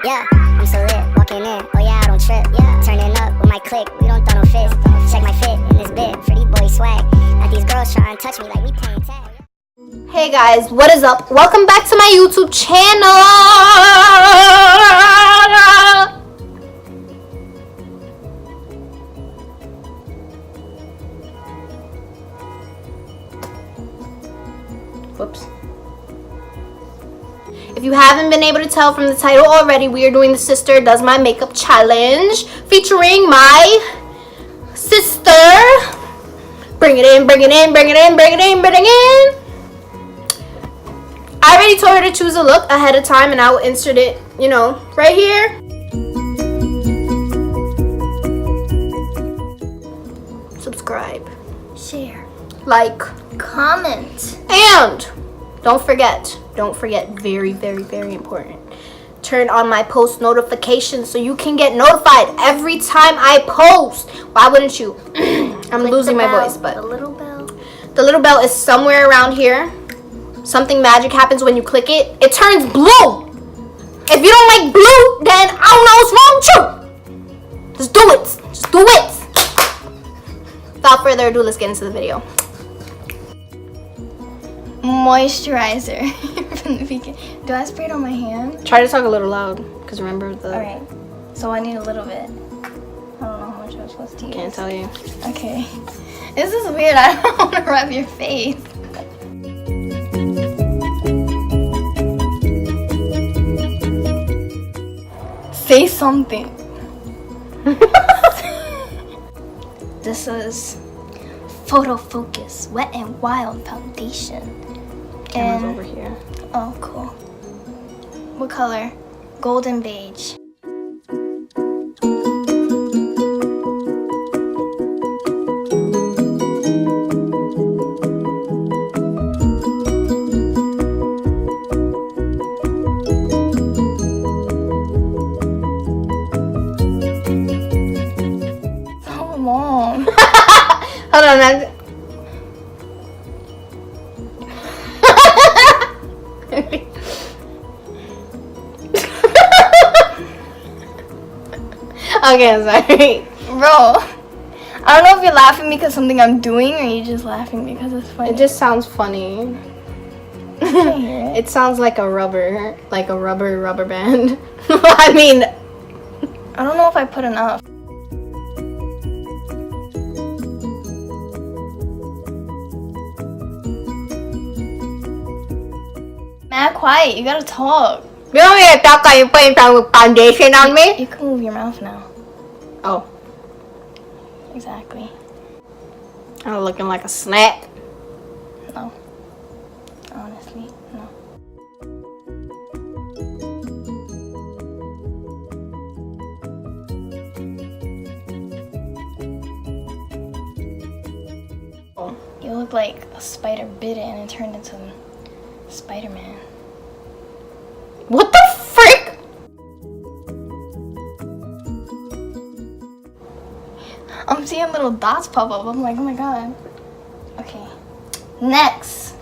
Yeah, I'm so lit, walking in. Oh yeah, I don't trip. Yeah, turning up with my clique. We don't throw no fist. Check my fit in this bit. Pretty boy swag. Got these girls trying to touch me like we playing tag. Hey guys, what is up? Welcome back to my YouTube channel. Whoops. If you haven't been able to tell from the title already, we are doing the Sister Does My Makeup Challenge featuring my sister. Bring it in, bring it in, bring it in, bring it in, bring it in. I already told her to choose a look ahead of time and I will insert it, you know, right here. Subscribe, Share, like, comment, and don't forget, very, very, very important, turn on my post notifications so you can get notified every time I post. Why wouldn't you? I'm losing my voice, but the little bell. The little bell is somewhere around here. Something magic happens when you click it. It turns blue. If you don't like blue, then I don't know what's wrong with you. Just do it. Just do it. Without further ado, let's get into the video. Moisturizer from the beginning. Do I spray it on my hand? Try to talk a little loud, because remember the... Alright, so I need a little bit. I don't know how much I'm supposed to use. Can't tell you. Okay. This is weird. I don't want to rub your face. Say something. This is Photo Focus Wet and Wild Foundation. Camera's over here. Oh, cool. What color? Golden beige. Hold on, man. Okay, I'm sorry. Bro, I don't know if you're laughing because something I'm doing or you're just laughing because it's funny. It just sounds funny. It sounds like a rubber band. I mean, I don't know if I put enough. Mad quiet, you gotta talk. You want me to talk like you're putting some foundation on me? You can move your mouth now. Oh. Exactly. I'm looking like a snack. No. Honestly, no. You look like a spider bit it and it turned into Spider-Man. What the frick? I'm seeing little dots pop up. I'm like, oh my god. Okay. Next.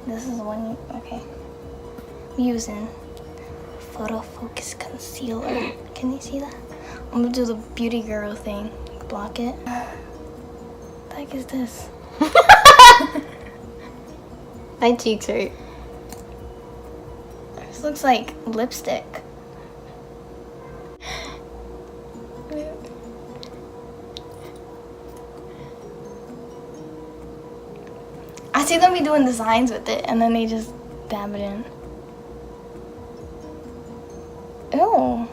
This is one. Okay. I'm using Photo Focus Concealer. Can you see that? I'm gonna do the beauty girl thing. Block it. What the heck is this? My cheeks hurt. This looks like lipstick. I see them be doing designs with it and then they just dab it in. Ew.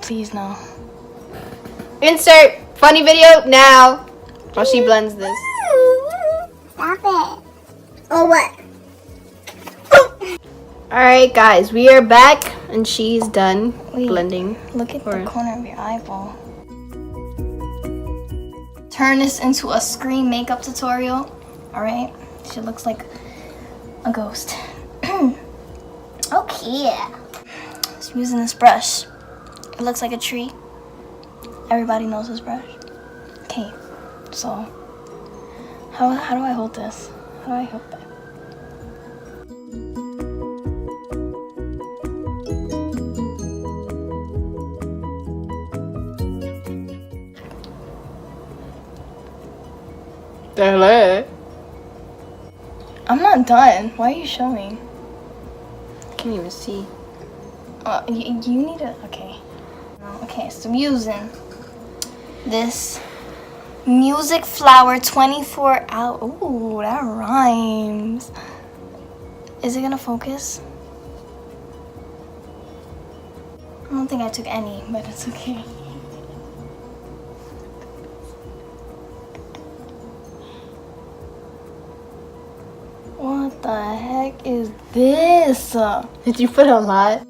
Please no. Insert funny video now while she blends this. Stop it. Oh, what? Alright guys, we are back and she's done blending. Look at the corner of your eyeball. Turn this into a screen makeup tutorial. Alright? She looks like a ghost. Okay. Let's I'm using this brush. It looks like a tree. Everybody knows this brush. Okay, so how do I hold this? How do I hold that? I'm not done. Why are you showing? I can't even see. You need to. Okay. Okay, so I'm using this Music Flower 24 hour. Ooh, that rhymes. Is it gonna focus? I don't think I took any, but it's okay. What the heck is this? Did you put a lot?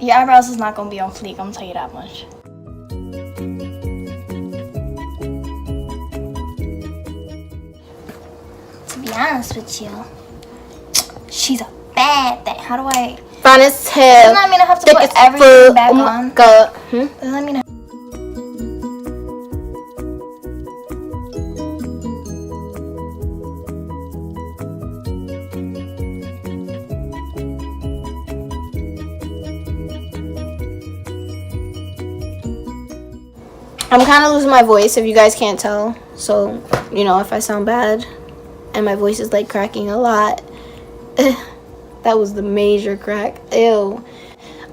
Your eyebrows is not gonna be on fleek, I'm gonna tell you that much. To be honest with you, she's a bad thing. How do I? Fun as hell. Doesn't that mean I have to put everything back on? Doesn't that mean I'm kind of losing my voice if you guys can't tell. So, you know, if I sound bad and my voice is like cracking a lot. That was the major crack. Ew.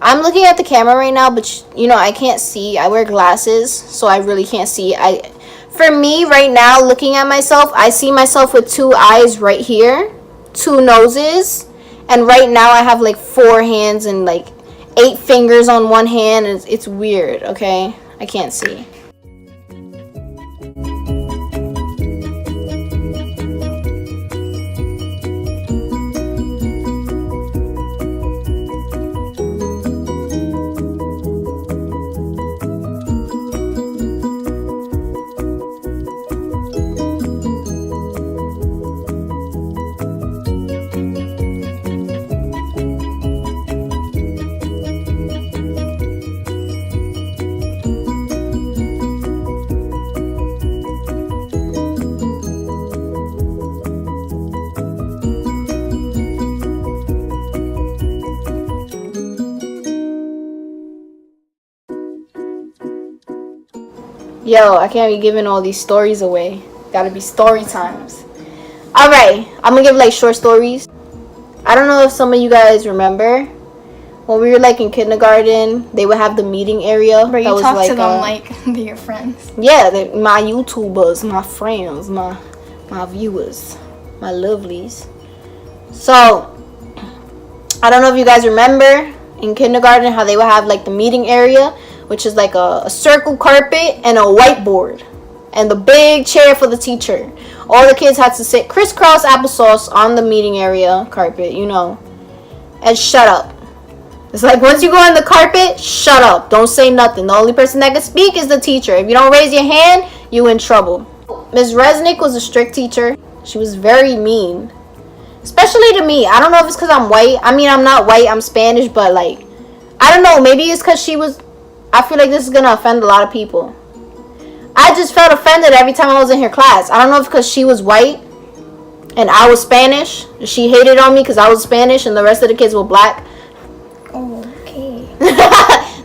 I'm looking at the camera right now, but you know, I can't see. I wear glasses, so I really can't see. For me right now, looking at myself, I see myself with 2 eyes right here, 2 noses, and right now I have like 4 hands and like 8 fingers on one hand, and it's weird, okay? I can't see. Yo, I can't be giving all these stories away. Gotta be story times. Alright, I'm gonna give like short stories. I don't know if some of you guys remember when we were like in kindergarten, they would have the meeting area. Bro, you talk to them like they're your friends. Yeah, my YouTubers, my friends, my viewers, my lovelies. So, I don't know if you guys remember in kindergarten how they would have like the meeting area, which is like a circle carpet and a whiteboard and the big chair for the teacher. All the kids had to sit crisscross applesauce on the meeting area carpet, you know, and shut up. It's like once you go on the carpet, shut up. Don't say nothing. The only person that can speak is the teacher. If you don't raise your hand, you in trouble. Ms. Resnick was a strict teacher. She was very mean, especially to me. I don't know if it's because I'm white. I mean, I'm not white. I'm Spanish, but like, I don't know. Maybe it's because she was... I feel like this is going to offend a lot of people. I just felt offended every time I was in her class. I don't know if it's because she was white and I was Spanish. She hated on me because I was Spanish and the rest of the kids were black. Okay.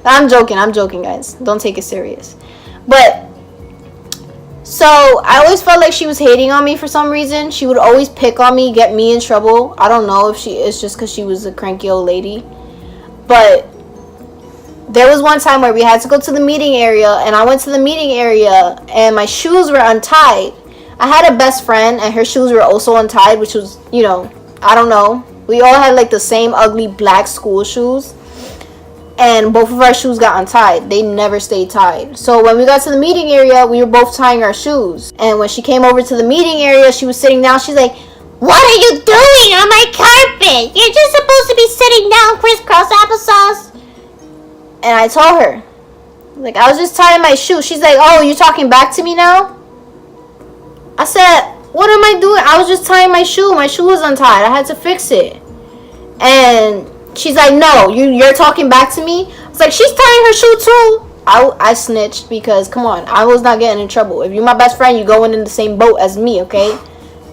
I'm joking, guys. Don't take it serious. But, so, I always felt like she was hating on me for some reason. She would always pick on me, get me in trouble. I don't know if it's just because she was a cranky old lady. But... there was one time where we had to go to the meeting area, and I went to the meeting area, and my shoes were untied. I had a best friend, and her shoes were also untied, which was, you know, I don't know. We all had, like, the same ugly black school shoes, and both of our shoes got untied. They never stayed tied. So when we got to the meeting area, we were both tying our shoes. And when she came over to the meeting area, she was sitting down. She's like, "What are you doing on my carpet? You're just supposed to be sitting down crisscross applesauce." And I told her, like, I was just tying my shoe. She's like, oh, you're talking back to me now? I said, what am I doing? I was just tying my shoe. My shoe was untied. I had to fix it. And she's like, no, you're talking back to me? I was like, she's tying her shoe too. I snitched because, come on, I was not getting in trouble. If you're my best friend, you're going in the same boat as me, okay?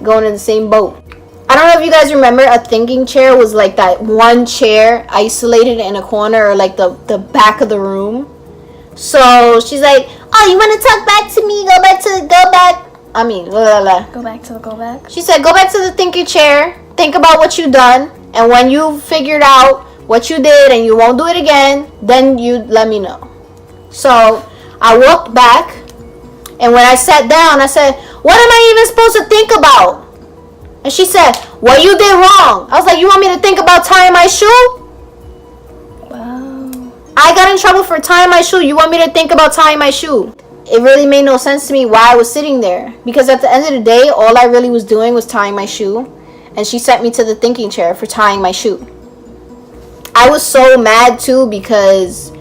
Going in the same boat. I don't know if you guys remember, a thinking chair was like that one chair isolated in a corner, or like the back of the room. So she's like, oh, you want to talk back to me? Go back. Go back. She said, go back to the thinking chair. Think about what you done. And when you figured out what you did and you won't do it again, then you let me know. So I walked back. And when I sat down, I said, what am I even supposed to think about? And she said, what you did wrong. I was like, you want me to think about tying my shoe? Wow. I got in trouble for tying my shoe. You want me to think about tying my shoe? It really made no sense to me why I was sitting there. Because at the end of the day, all I really was doing was tying my shoe. And she sent me to the thinking chair for tying my shoe. I was so mad too because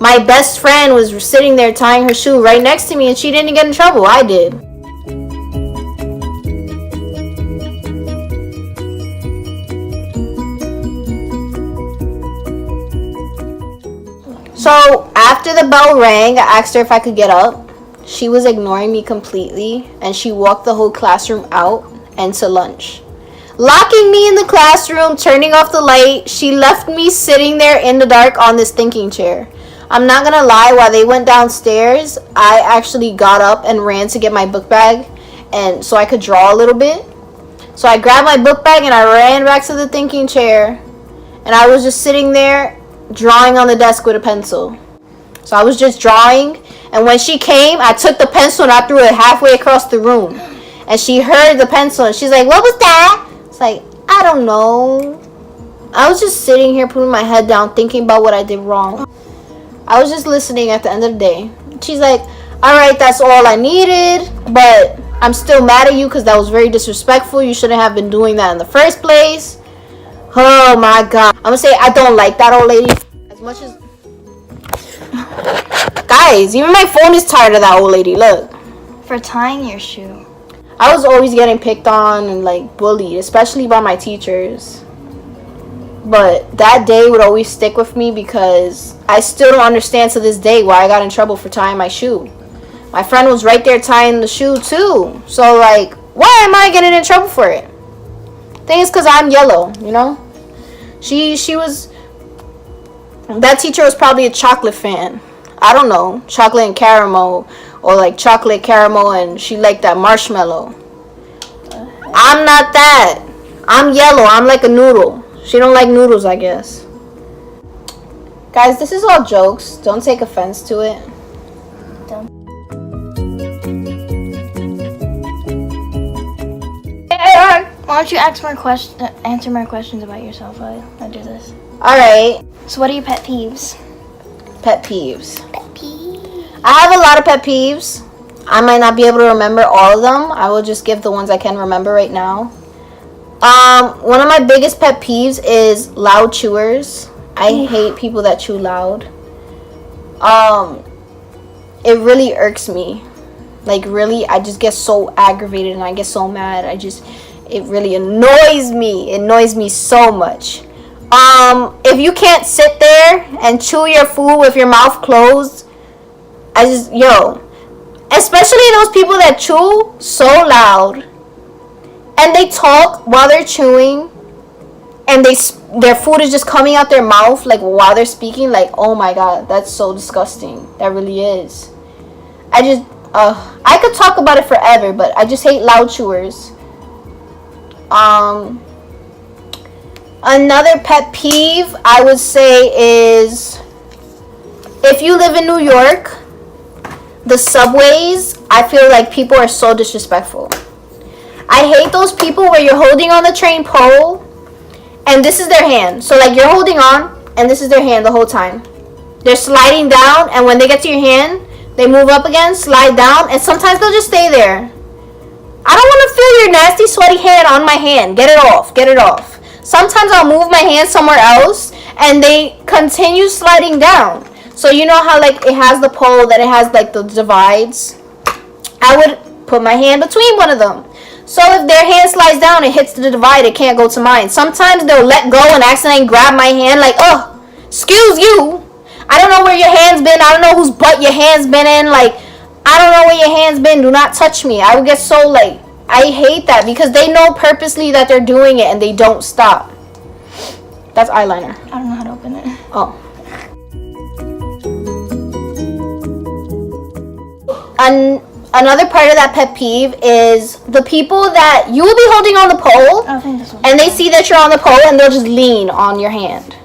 my best friend was sitting there tying her shoe right next to me and she didn't get in trouble. I did. So after the bell rang, I asked her if I could get up. She was ignoring me completely and she walked the whole classroom out and to lunch. Locking me in the classroom, turning off the light, she left me sitting there in the dark on this thinking chair. I'm not gonna lie, while they went downstairs, I actually got up and ran to get my book bag and so I could draw a little bit. So I grabbed my book bag and I ran back to the thinking chair and I was just sitting there drawing on the desk with a pencil. So I was just drawing, and when she came, I took the pencil and I threw it halfway across the room. And she heard the pencil and she's like, what was that? It's like, I don't know. I was just sitting here putting my head down thinking about what I did wrong. I was just listening at the end of the day. She's like, alright, that's all I needed, but I'm still mad at you because that was very disrespectful. You shouldn't have been doing that in the first place. Oh my god. I'm gonna say I don't like that old lady as much as... Guys, even my phone is tired of that old lady. Look. For tying your shoe. I was always getting picked on and like bullied, especially by my teachers. But that day would always stick with me because I still don't understand to this day why I got in trouble for tying my shoe. My friend was right there tying the shoe too. So like, why am I getting in trouble for it? Thing is because I'm yellow, you know? She was... That teacher was probably a chocolate fan. I don't know. Chocolate and caramel. Or like chocolate caramel and she liked that marshmallow. I'm not that. I'm yellow. I'm like a noodle. She don't like noodles, I guess. Guys, this is all jokes. Don't take offense to it. Why don't you answer more questions about yourself while I do this? Alright. So what are your pet peeves? Pet peeves. I have a lot of pet peeves. I might not be able to remember all of them. I will just give the ones I can remember right now. One of my biggest pet peeves is loud chewers. I hate people that chew loud. It really irks me. Like really, I just get so aggravated and I get so mad. It really annoys me. It annoys me so much. If you can't sit there and chew your food with your mouth closed, especially those people that chew so loud and they talk while they're chewing and their food is just coming out their mouth like while they're speaking. Like, oh my god, that's so disgusting. That really is. I could talk about it forever, but I just hate loud chewers. Another pet peeve I would say is if you live in New York, the subways, I feel like people are so disrespectful. I hate those people where you're holding on the train pole and this is their hand. So like you're holding on and this is their hand the whole time. They're sliding down and when they get to your hand, they move up again, slide down, and sometimes they'll just stay there. I don't want to feel your nasty sweaty hand on my hand. Get it off. Get it off. Sometimes I'll move my hand somewhere else and they continue sliding down. So you know how like it has the pole that it has like the divides? I would put my hand between one of them. So if their hand slides down and hits the divide, it can't go to mine. Sometimes they'll let go and accidentally grab my hand like, oh, excuse you. I don't know where your hand's been. I don't know whose butt your hand's been in. Like, I don't know where your hand's been. Do not touch me. I would get so like, I hate that because they know purposely that they're doing it and they don't stop. That's eyeliner. I don't know how to open it. Oh. Another part of that pet peeve is the people that you will be holding on the pole and they see that you're on the pole and they'll just lean on your hand.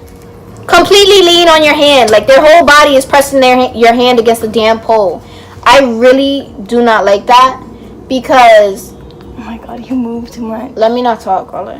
Completely lean on your hand. Like their whole body is pressing your hand against the damn pole. I really do not like that because... Oh my god, you move too much. Let me not talk, Carla.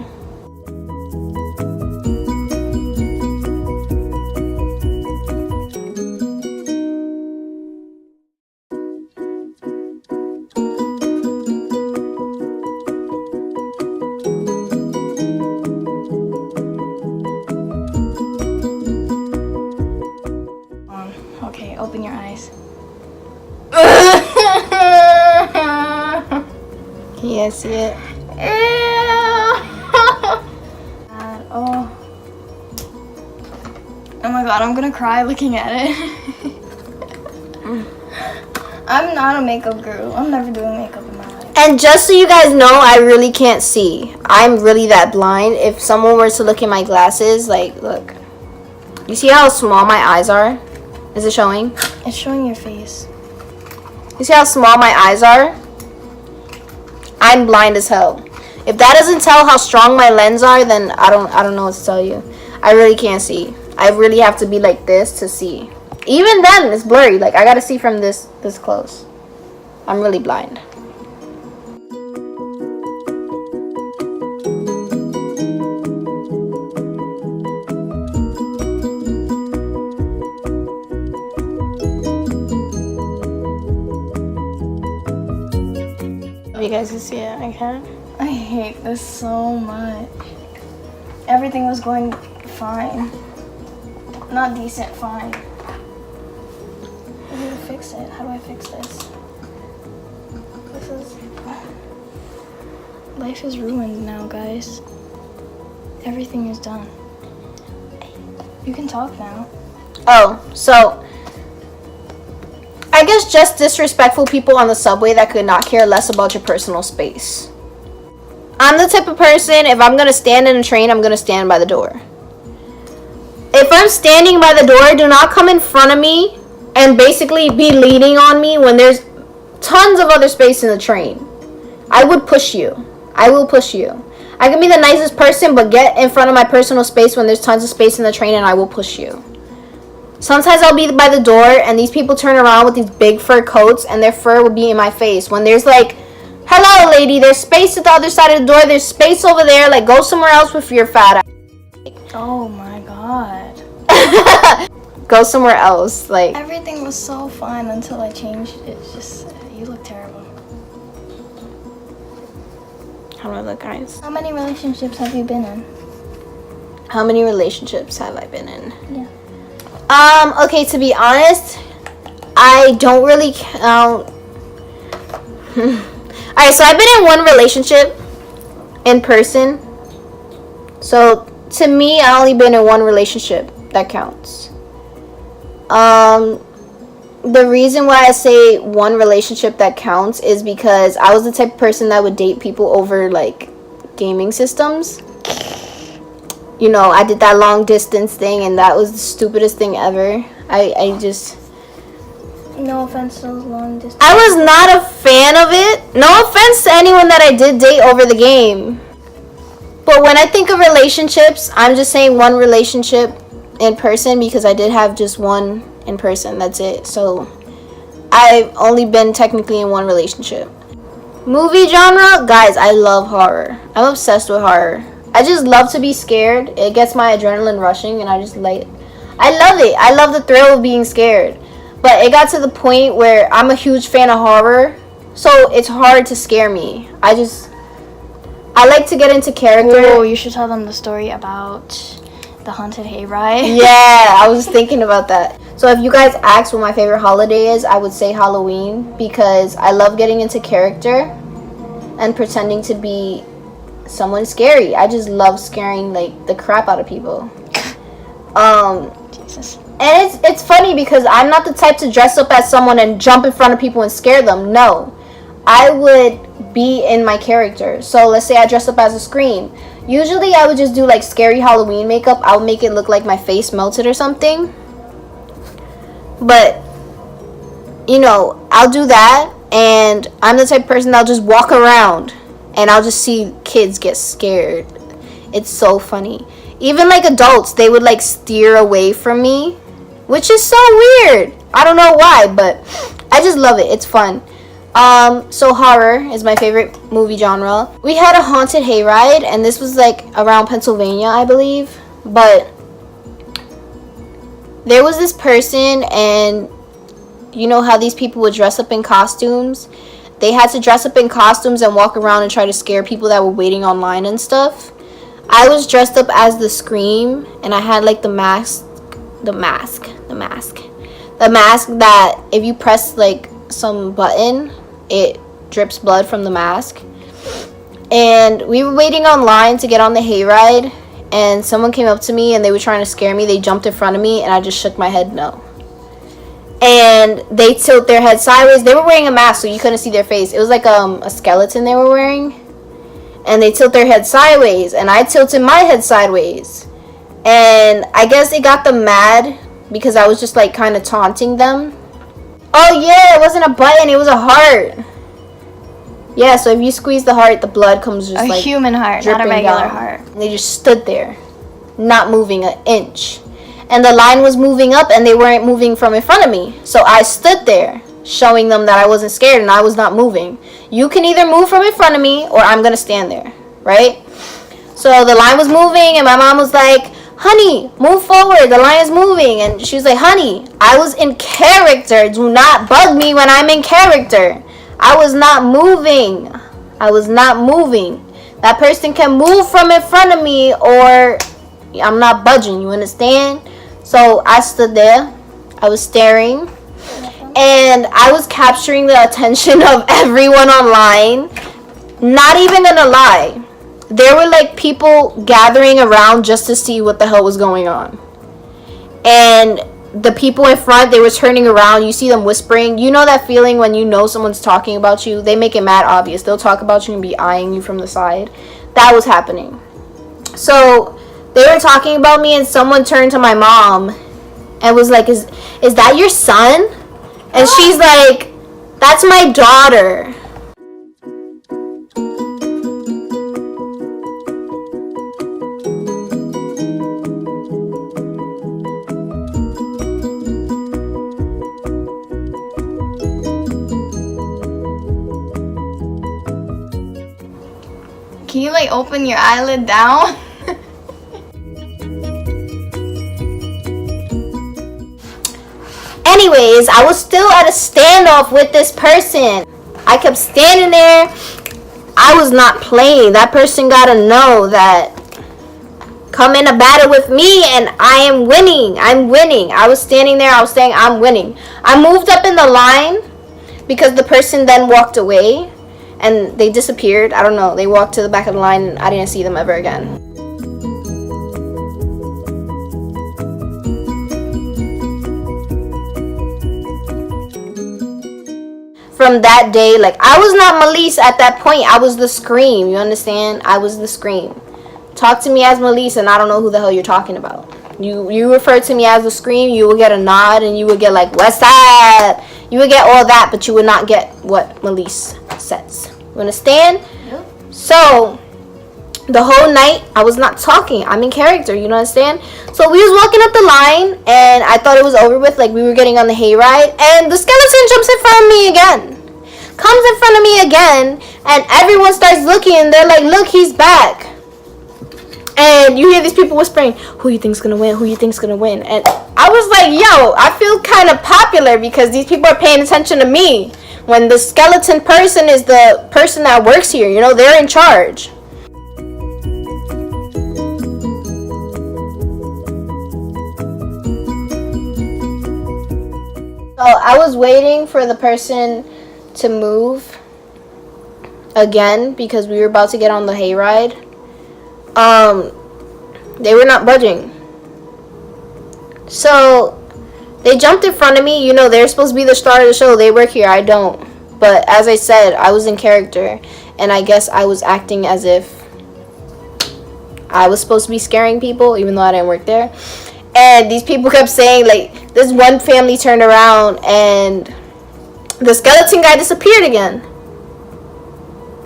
Okay, open your eyes. Yes, see it. Oh my god, I'm gonna cry looking at it. I'm not a makeup guru. I'm never doing makeup in my life. And just so you guys know, I really can't see. I'm really that blind. If someone were to look in my glasses, like, look. You see how small my eyes are? Is it showing? It's showing your face. You see how small my eyes are? I'm blind as hell. If that doesn't tell how strong my lens are, then I don't know what to tell you. I really can't see. I really have to be like this to see. Even then, it's blurry. Like I gotta see from this close. I'm really blind. You guys can see it. I can't. I hate this so much. Everything was going fine. Not decent, fine. I need to fix it. How do I fix this? This is... Life is ruined now, guys. Everything is done. You can talk now. Oh, so... I guess just disrespectful people on the subway that could not care less about your personal space. I'm the type of person, if I'm going to stand in a train, I'm going to stand by the door. If I'm standing by the door, do not come in front of me and basically be leaning on me when there's tons of other space in the train. I would push you. I will push you. I can be the nicest person, but get in front of my personal space when there's tons of space in the train and I will push you. Sometimes I'll be by the door and these people turn around with these big fur coats and their fur will be in my face. When there's like, hello lady, there's space at the other side of the door, there's space over there, like go somewhere else with your fat ass. Oh my god. Go somewhere else. Like Everything was so fine until I changed it. It's just, you look terrible. how do I look, guys? How many relationships have you been in? How many relationships have I been in? Yeah. Okay, to be honest, I don't really count. Alright, so I've been in one relationship in person. So, to me, I only been in one relationship. That counts. The reason why I say one relationship that counts is because I was the type of person that would date people over, like, gaming systems. You know, I did that long distance thing and that was the stupidest thing ever. I just... No offense to those long distance. I was not a fan of it. No offense to anyone that I did date over the game. But when I think of relationships, I'm just saying one relationship in person because I did have just one in person. That's it. So I've only been technically in one relationship. Movie genre? Guys, I love horror. I'm obsessed with horror. I just love to be scared. It gets my adrenaline rushing and I just like... I love it. I love the thrill of being scared. But it got to the point where I'm a huge fan of horror. So it's hard to scare me. I like to get into character. Oh, you should tell them the story about the haunted hayride. Yeah, I was thinking about that. So if you guys ask what my favorite holiday is, I would say Halloween, because I love getting into character and pretending to be someone scary. I just love scaring like the crap out of people. Jesus. And it's funny because I'm not the type to dress up as someone and jump in front of people and scare them. No. I would be in my character. So let's say I dress up as a Scream. Usually I would just do like scary Halloween makeup. I would make it look like my face melted or something. But, you know, I'll do that. And I'm the type of person that'll just walk around and I'll just see kids get scared. It's so funny. Even like adults, they would like steer away from me, which is so weird. I don't know why, but I just love it. It's fun. So horror is my favorite movie genre. We had a haunted hayride, and this was like around Pennsylvania, I believe. But there was this person, and you know how these people would dress up in costumes? They had to dress up in costumes and walk around and try to scare people that were waiting online and stuff. I was dressed up as the Scream, and I had like the mask that if you press like some button, it drips blood from the mask. And we were waiting online to get on the hayride, and someone came up to me and they were trying to scare me. They jumped in front of me and I just shook my head no. And they tilt their head sideways. They were wearing a mask so you couldn't see their face. It was like a skeleton they were wearing. And they tilt their head sideways, and I tilted my head sideways. And I guess it got them mad because I was just like kind of taunting them. Oh yeah, it wasn't a button, it was a heart. Yeah, so if you squeeze the heart, the blood comes just like a human heart, not a regular down. heart. And they just stood there, not moving an inch. And the line was moving up and they weren't moving from in front of me. So I stood there, showing them that I wasn't scared and I was not moving. You can either move from in front of me or I'm gonna stand there, right? So the line was moving and my mom was like, honey, move forward, the line is moving. And she was like, honey, I was in character. Do not bug me when I'm in character. I was not moving. I was not moving. That person can move from in front of me or I'm not budging, you understand? So I stood there. I was staring. And I was capturing the attention of everyone online. Not even gonna lie. There were like people gathering around just to see what the hell was going on. And the people in front, they were turning around. You see them whispering. You know that feeling when you know someone's talking about you? They make it mad obvious. They'll talk about you and be eyeing you from the side. That was happening. So they were talking about me and someone turned to my mom and was like, is that your son? And she's like, that's my daughter. Can you like open your eyelid down? Anyways, I was still at a standoff with this person. I kept standing there. I was not playing. That person gotta know that come in a battle with me and I am winning. I'm winning. I was standing there. I was saying I'm winning. I moved up in the line because the person then walked away and they disappeared. I don't know. They walked to the back of the line and I didn't see them ever again. From that day, like, I was not Melyse at that point. I was the Scream. You understand? I was the Scream. Talk to me as Melyse and I don't know who the hell you're talking about. You refer to me as the Scream, you will get a nod and you will get like, what's that? You would get all that, but you would not get what Melyse says. You understand? Yep. So the whole night I was not talking. I'm in character, you understand? So we was walking up the line and I thought it was over with, like we were getting on the hayride, and the skeleton jumps in front of me again. Comes in front of me again, and everyone starts looking and they're like, look, he's back. And you hear these people whispering, who you think's gonna win? Who you think's gonna win? And I was like, yo, I feel kind of popular because these people are paying attention to me. When the skeleton person is the person that works here, you know, they're in charge. Oh, I was waiting for the person to move again because we were about to get on the hayride. They were not budging. So they jumped in front of me. You know, they're supposed to be the star of the show. They work here. I don't. But as I said, I was in character, and I guess I was acting as if I was supposed to be scaring people, even though I didn't work there. And these people kept saying, like, this one family turned around and the skeleton guy disappeared again.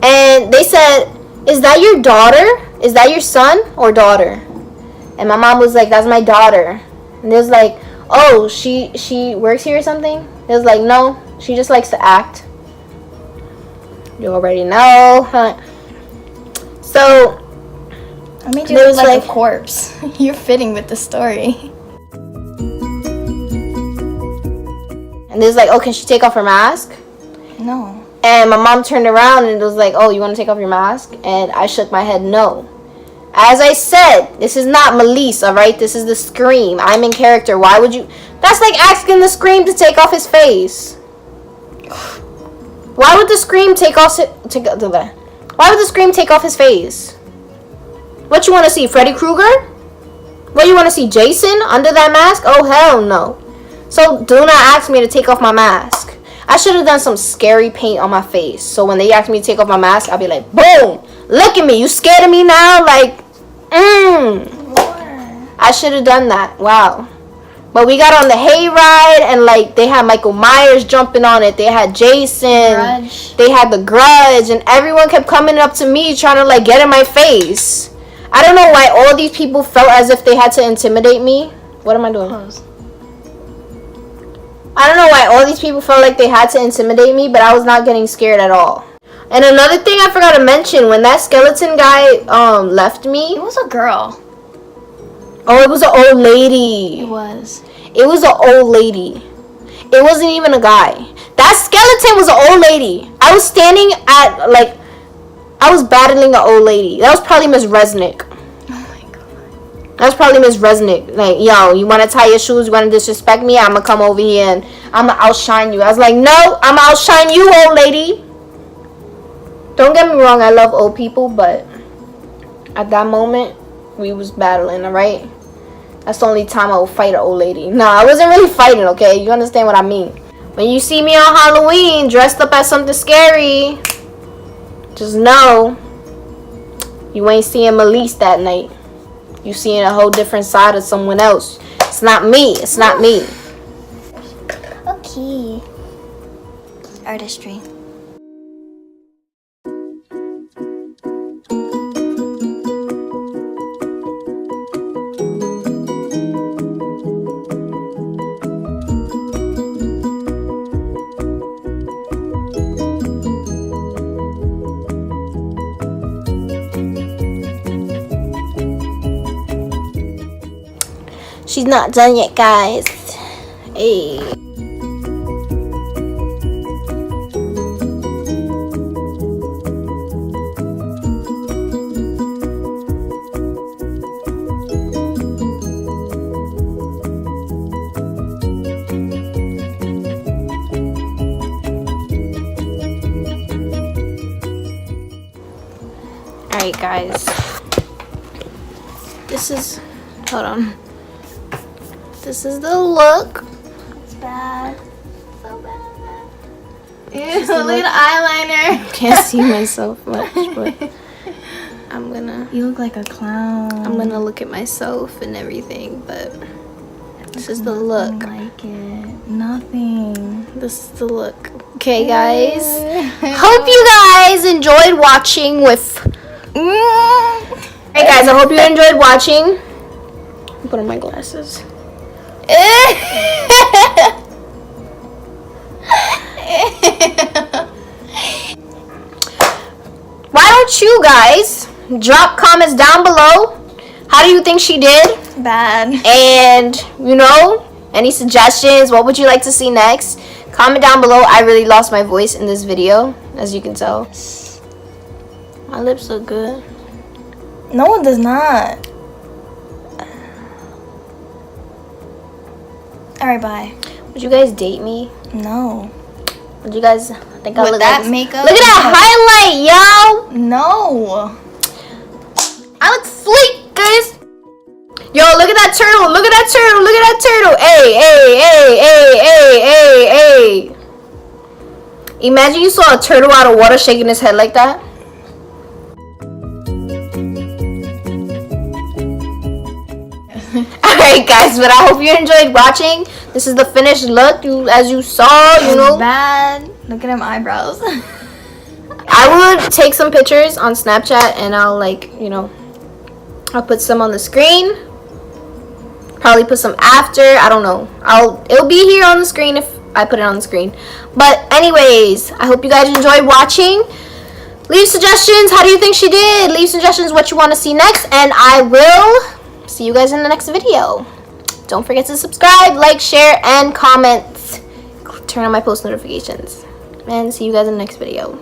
And they said, is that your daughter? Is that your son or daughter? And my mom was like, that's my daughter. And they was like, oh, she works here or something? It was like, no, she just likes to act. You already know. So I made you look like a corpse. You're fitting with the story. And they was like, oh, can she take off her mask? No. And my mom turned around and it was like, oh, you want to take off your mask? And I shook my head no. As I said, this is not Melyse, alright? This is the Scream. I'm in character. Why would you... That's like asking the Scream to take off his face. Why would the Scream take off... Why would the Scream take off his face? What you want to see? Freddy Krueger? What you want to see? Jason under that mask? Oh, hell no. So do not ask me to take off my mask. I should have done some scary paint on my face. So when they ask me to take off my mask, I'll be like, boom. Look at me. You scared of me now? Like, I should have done that. Wow. But we got on the hayride and like they had Michael Myers jumping on it. They had Jason. Grudge. They had the Grudge. And everyone kept coming up to me trying to like get in my face. I don't know why all these people felt as if they had to intimidate me. What am I doing? Close. I don't know why all these people felt like they had to intimidate me, but I was not getting scared at all. And another thing I forgot to mention, when that skeleton guy left me. It was a girl. Oh, it was an old lady. It was. It was an old lady. It wasn't even a guy. That skeleton was an old lady. I was standing at, like, I was battling an old lady. That was probably Miss Resnick. That's probably Miss Resnick. Like, yo, you want to tie your shoes? You want to disrespect me? I'm going to come over here and I'm going to outshine you. I was like, no, I'm going to outshine you, old lady. Don't get me wrong. I love old people, but at that moment, we was battling, all right? That's the only time I would fight an old lady. No, I wasn't really fighting, okay? You understand what I mean? When you see me on Halloween dressed up as something scary, just know you ain't seeing Melyse that night. You seeing a whole different side of someone else. It's not me. It's not me. Okay. Artistry. She's not done yet, guys. Hey. Alright, guys. This is... Hold on. This is the look. It's bad. So bad. Ew, Look at the eyeliner. Can't see myself much, but I'm gonna... You look like a clown. I'm gonna look at myself and everything, but this is the look. I like it. Nothing. This is the look. Okay, guys. Hope you guys enjoyed watching with... Hey, guys, I hope you enjoyed watching. Put on my glasses. Why don't you guys drop comments down below? How do you think she did? Bad. And, you know, any suggestions? What would you like to see next? Comment down below. I really lost my voice in this video, as you can tell. My lips look good. No one does not. Alright, bye. Would you guys date me? No. Would you guys think I With look that like this? makeup? Look at that highlight, yo! No. I look sleek, guys. Yo, look at that turtle. Look at that turtle. Look at that turtle. Hey, hey, hey, hey, hey, hey, hey. Imagine you saw a turtle out of water shaking his head like that. Alright, guys, but I hope you enjoyed watching. This is the finished look. As you saw, you know. Bad. Look at them eyebrows. I would take some pictures on Snapchat and I'll I'll put some on the screen. Probably put some after. I don't know. It'll be here on the screen if I put it on the screen. But anyways, I hope you guys enjoyed watching. Leave suggestions. How do you think she did? Leave suggestions what you want to see next, and I will see you guys in the next video. Don't forget to subscribe, like, share, and comment. Turn on my post notifications. And see you guys in the next video.